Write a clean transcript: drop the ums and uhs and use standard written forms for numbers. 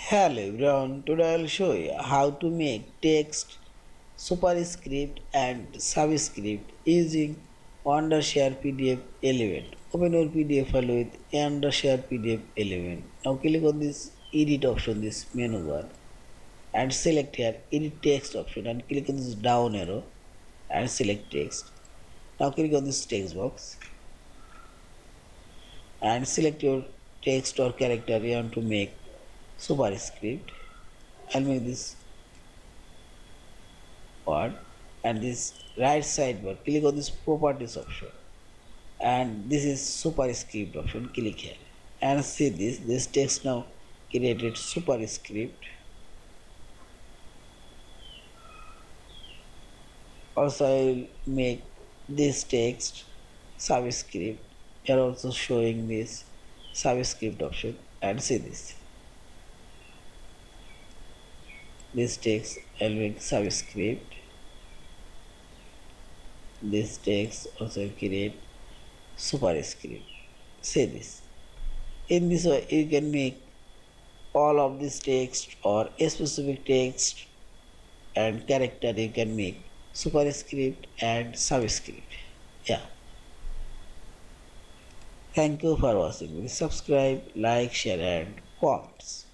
Hello everyone, today I will show you how to make text, superscript and subscript using Wondershare PDF element. Open your PDF file with Wondershare PDF element. Now click on this edit option, this menu bar, and select here edit text option and click on this down arrow and select text. Now click on this text box and select your text or character you want to make superscript. I'll make this word and this right sidebar click on this properties option and this is superscript option, click here and see this text now created superscript. Also I will make this text subscript. We are also showing this subscript option and see this text I will make subscript. This text also create superscript. Say this. In this way, you can make all of this text or a specific text and character. You can make superscript and subscript. Yeah. Thank you for watching. Please subscribe, like, share, and comments.